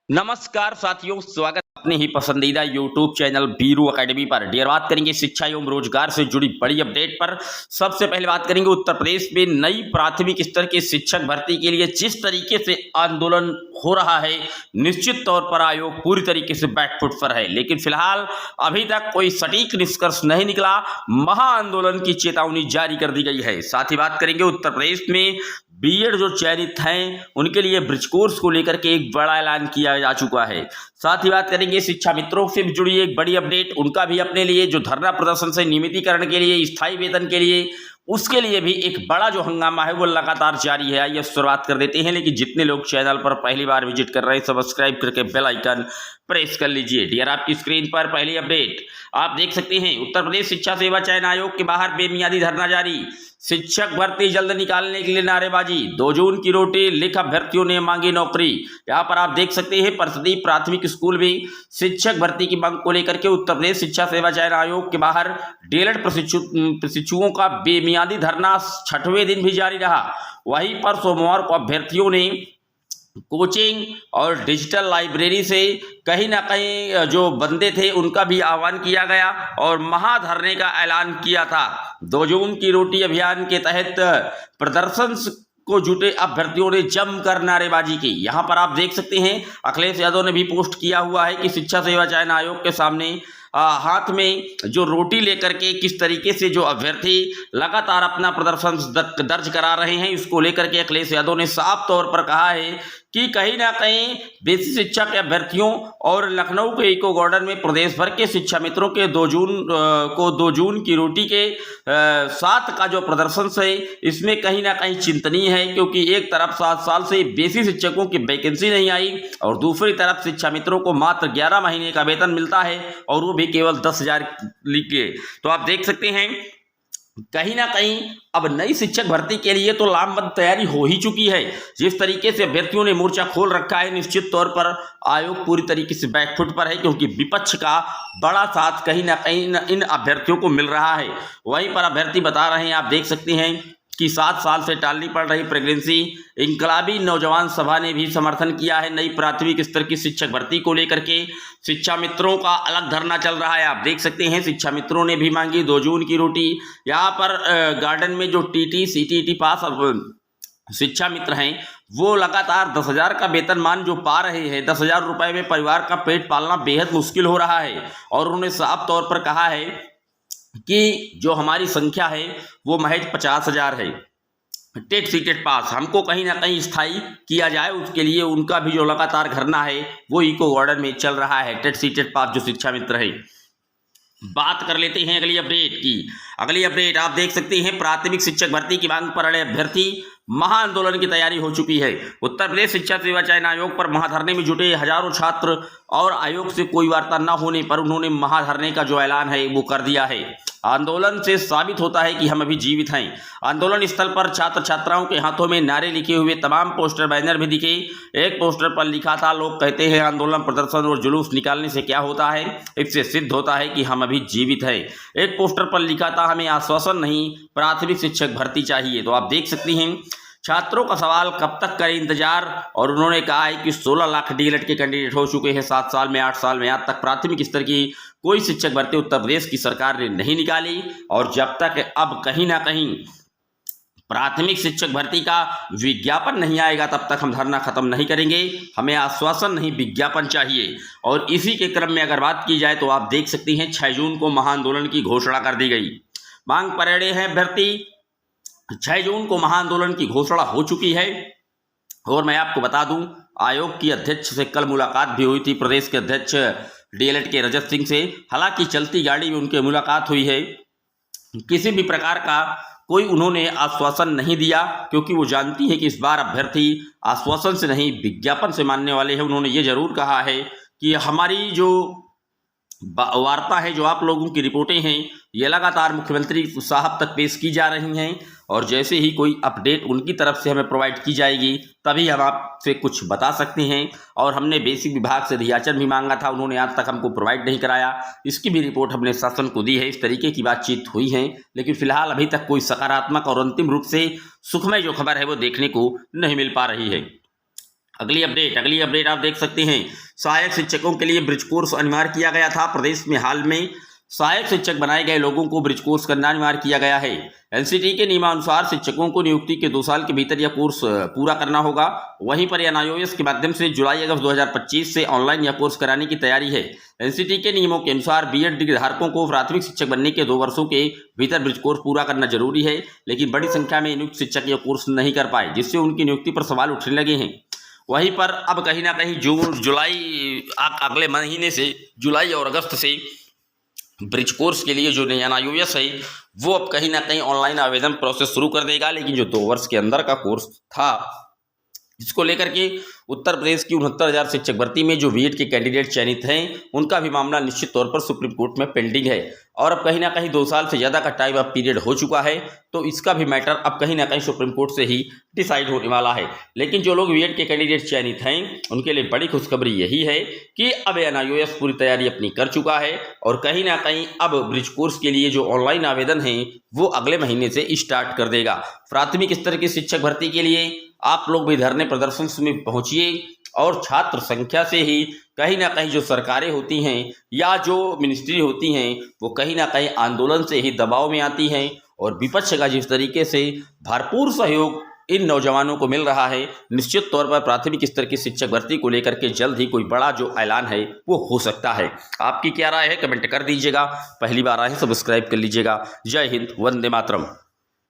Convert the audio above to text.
नमस्कार साथियों, स्वागत है अपने ही पसंदीदा YouTube चैनल बीरू एकेडमी पर। डियर, बात करेंगे शिक्षा एवं रोजगार से जुड़ी बड़ी अपडेट पर। सबसे पहले बात करेंगे उत्तर प्रदेश में नई प्राथमिक स्तर के शिक्षक भर्ती के लिए जिस तरीके से आंदोलन हो रहा है, निश्चित तौर पर आयोग पूरी तरीके से बैकफुट पर है। लेकिन फिलहाल अभी तक कोई सटीक निष्कर्ष नहीं निकला। महाआंदोलन की चेतावनी जारी कर दी गई है। साथ ही बात करेंगे उत्तर प्रदेश में बीएड जो चयनित हैं उनके लिए ब्रिज कोर्स को लेकर के एक बड़ा ऐलान किया जा चुका है। साथ ही बात करेंगे शिक्षा मित्रों से जुड़ी एक बड़ी अपडेट। उनका भी अपने लिए जो धरना प्रदर्शन से नियमितीकरण के लिए, स्थायी वेतन के लिए, उसके लिए भी एक बड़ा जो हंगामा है वो लगातार जारी है। आइए शुरुआत कर देते हैं। लेकिन जितने लोग चैनल पर पहली बार विजिट कर रहे हैं, सब्सक्राइब करके बेल आइकन प्रेस कर लीजिए। डियर, आपकी स्क्रीन पर पहली अपडेट आप देख सकते हैं। उत्तर प्रदेश शिक्षा सेवा चयन आयोग के बाहर बेमियादी धरना जारी। शिक्षक भर्ती जल्द निकालने के लिए नारेबाजी। 2 जून की रोटी लिख अभ्यर्थियों ने मांगी नौकरी। यहाँ पर आप देख सकते हैं परिषदीय प्राथमिक स्कूल भी शिक्षक भर्ती की मांग को लेकर के उत्तर प्रदेश शिक्षा सेवा चयन आयोग के बाहर डीएलएड प्रशिक्षुओं का बेमियादी धरना 6वें दिन भी जारी रहा। वहीं पर सोमवार को अभ्यर्थियों ने कोचिंग और डिजिटल लाइब्रेरी से कहीं ना कहीं जो बंदे थे उनका भी आह्वान किया गया और महाधरने का ऐलान किया था। 2 जून की रोटी अभियान के तहत प्रदर्शन को जुटे अभ्यर्थियों ने जमकर नारेबाजी की। यहां पर आप देख सकते हैं अखिलेश यादव ने भी पोस्ट किया हुआ है कि शिक्षा सेवा चयन आयोग के सामने हाथ में जो रोटी लेकर के किस तरीके से जो अभ्यर्थी लगातार अपना प्रदर्शन दर्ज करा रहे हैं, इसको लेकर के अखिलेश यादव ने साफ तौर पर कहा है कि कहीं ना कहीं बेसिक शिक्षा के अभ्यर्थियों और लखनऊ के इको गार्डन में प्रदेश भर के शिक्षा मित्रों के 2 जून की रोटी के साथ का जो प्रदर्शन है, इसमें कहीं ना कहीं चिंतनीय है। क्योंकि एक तरफ 7 साल से बेसिक शिक्षकों की वैकेंसी नहीं आई और दूसरी तरफ शिक्षा मित्रों को मात्र 11 महीने का वेतन मिलता है और वो भी केवल 10,000 लिख के। तो आप देख सकते हैं कहीं ना कहीं अब नई शिक्षक भर्ती के लिए तो लामबंद तैयारी हो ही चुकी है। जिस तरीके से अभ्यर्थियों ने मोर्चा खोल रखा है, निश्चित तौर पर आयोग पूरी तरीके से बैकफुट पर है। क्योंकि विपक्ष का बड़ा साथ कहीं ना कहीं इन अभ्यर्थियों को मिल रहा है। वहीं पर अभ्यर्थी बता रहे हैं, आप देख सकते हैं कि 7 साल से टालनी पड़ रही प्रेगनेंसी। इंकलाबी नौजवान सभा ने भी समर्थन किया है नई प्राथमिक स्तर की शिक्षक भर्ती को लेकर के। शिक्षा मित्रों का अलग धरना चल रहा है। आप देख सकते हैं शिक्षा मित्रों ने भी मांगी 2 जून की रोटी। यहाँ पर गार्डन में जो टीटी सीटीटी पास शिक्षा मित्र हैं वो लगातार 10,000 का वेतनमान जो पा रहे हैं, 10,000 रुपए में परिवार का पेट पालना बेहद मुश्किल हो रहा है। और उन्होंने साफ तौर पर कहा है कि जो हमारी संख्या है वो महज 50,000 है। टेट सीटेट पास हमको कहीं ना कहीं स्थायी किया जाए, उसके लिए उनका भी जो लगातार धरना है वो इको गार्डन में चल रहा है। टेट सीटेट पास जो शिक्षा मित्र है। बात कर लेते हैं अगली अपडेट की। अगली अपडेट आप देख सकते हैं प्राथमिक शिक्षक भर्ती की मांग पर अड़े अभ्यर्थी, महाआंदोलन की तैयारी हो चुकी है। उत्तर प्रदेश शिक्षा सेवा चयन आयोग पर महाधरने में जुटे हजारों छात्र और आयोग से कोई वार्ता न होने पर उन्होंने महाधरने का जो ऐलान है वो कर दिया है। आंदोलन से साबित होता है कि हम अभी जीवित हैं। आंदोलन स्थल पर छात्र छात्राओं के हाथों में नारे लिखे हुए तमाम पोस्टर बैनर भी दिखे। एक पोस्टर पर लिखा था, लोग कहते हैं आंदोलन प्रदर्शन और जुलूस निकालने से क्या होता है, इससे सिद्ध होता है कि हम अभी जीवित हैं। एक पोस्टर पर लिखा था, हमें आश्वासन नहीं, प्राथमिक शिक्षक भर्ती चाहिए। तो आप देख सकते हैं छात्रों का सवाल कब तक करें इंतजार। और उन्होंने कहा है कि 16 लाख डीएलएड के कैंडिडेट हो चुके हैं 7 साल में, 8 साल में। आज तक प्राथमिक स्तर की कोई शिक्षक भर्ती उत्तर प्रदेश की सरकार ने नहीं निकाली। और जब तक अब कहीं ना कहीं प्राथमिक शिक्षक भर्ती का विज्ञापन नहीं आएगा तब तक हम धरना खत्म नहीं करेंगे। हमें आश्वासन नहीं, विज्ञापन चाहिए। और इसी के क्रम में अगर बात की जाए तो आप देख सकते हैं 6 जून को महाआंदोलन की घोषणा कर दी गई। मांग पर अड़े हैं अभ्यर्थी। 6 जून को महाआंदोलन की घोषणा हो चुकी है। और मैं आपको बता दूं, आयोग की अध्यक्ष से कल मुलाकात भी हुई थी, प्रदेश के अध्यक्ष डीएलएड के रजत सिंह से। हालांकि चलती गाड़ी में उनकी मुलाकात हुई है। किसी भी प्रकार का कोई उन्होंने आश्वासन नहीं दिया, क्योंकि वो जानती है कि इस बार अभ्यर्थी आश्वासन से नहीं विज्ञापन से मानने वाले हैं। उन्होंने ये जरूर कहा है कि हमारी जो वार्ता है, जो आप लोगों की रिपोर्टें हैं, ये लगातार मुख्यमंत्री साहब तक पेश की जा रही हैं। और जैसे ही कोई अपडेट उनकी तरफ से हमें प्रोवाइड की जाएगी तभी हम आपसे कुछ बता सकते हैं। और हमने बेसिक विभाग से रियाचन भी मांगा था, उन्होंने आज तक हमको प्रोवाइड नहीं कराया। इसकी भी रिपोर्ट हमने शासन को दी है। इस तरीके की बातचीत हुई है, लेकिन फिलहाल अभी तक कोई सकारात्मक और अंतिम रूप से सुखमय जो खबर है वो देखने को नहीं मिल पा रही है। अगली अपडेट आप देख सकते हैं। सहायक शिक्षकों के लिए ब्रिज कोर्स अनिवार्य किया गया था। प्रदेश में हाल में सहायक शिक्षक बनाए गए लोगों को ब्रिज कोर्स करना अनिवार्य किया गया है। एनसीटी के नियमानुसार शिक्षकों को नियुक्ति के 2 साल के भीतर यह कोर्स पूरा करना होगा। वहीं पर एनआईओएस के माध्यम से जुलाई अगस्त 2025 से ऑनलाइन यह कोर्स कराने की तैयारी है। एनसीटी के नियमों के अनुसार बीएड डिग्री धारकों को प्राथमिक शिक्षक बनने के 2 वर्षों के भीतर ब्रिज कोर्स पूरा करना जरूरी है, लेकिन बड़ी संख्या में नियुक्त शिक्षक यह कोर्स नहीं कर पाए, जिससे उनकी नियुक्ति पर सवाल उठने लगे हैं। वहीं पर अब कहीं ना कहीं अगले महीने से जुलाई और अगस्त से ब्रिज कोर्स के लिए जो एनआईओएस है वो अब कहीं ना कहीं ऑनलाइन आवेदन प्रोसेस शुरू कर देगा। लेकिन जो 2 वर्ष के अंदर का कोर्स था, जिसको लेकर के उत्तर प्रदेश की 69,000 शिक्षक भर्ती में जो बीएड के कैंडिडेट चयनित हैं, उनका भी मामला निश्चित तौर पर सुप्रीम कोर्ट में पेंडिंग है। और अब कहीं ना कहीं 2 साल से ज़्यादा का टाइम अब पीरियड हो चुका है, तो इसका भी मैटर अब कहीं ना कहीं सुप्रीम कोर्ट से ही डिसाइड होने वाला है। लेकिन जो लोग बीएड के कैंडिडेट चयनित हैं, उनके लिए बड़ी खुशखबरी यही है कि अब एनआईओएस पूरी तैयारी अपनी कर चुका है और कहीं ना कहीं अब ब्रिज कोर्स के लिए जो ऑनलाइन आवेदन है वो अगले महीने से स्टार्ट कर देगा। प्राथमिक स्तर की शिक्षक भर्ती के लिए आप लोग भी धरने प्रदर्शन में पहुंचिए और छात्र संख्या से ही कहीं ना कहीं जो सरकारें होती हैं या जो मिनिस्ट्री होती हैं वो कहीं ना कहीं आंदोलन से ही दबाव में आती हैं। और विपक्ष का जिस तरीके से भरपूर सहयोग इन नौजवानों को मिल रहा है, निश्चित तौर पर प्राथमिक स्तर की शिक्षक भर्ती को लेकर के जल्द ही कोई बड़ा जो ऐलान है वो हो सकता है। आपकी क्या राय है, कमेंट कर दीजिएगा। पहली बार आए सब्सक्राइब कर लीजिएगा। जय हिंद, वंदे मातरम।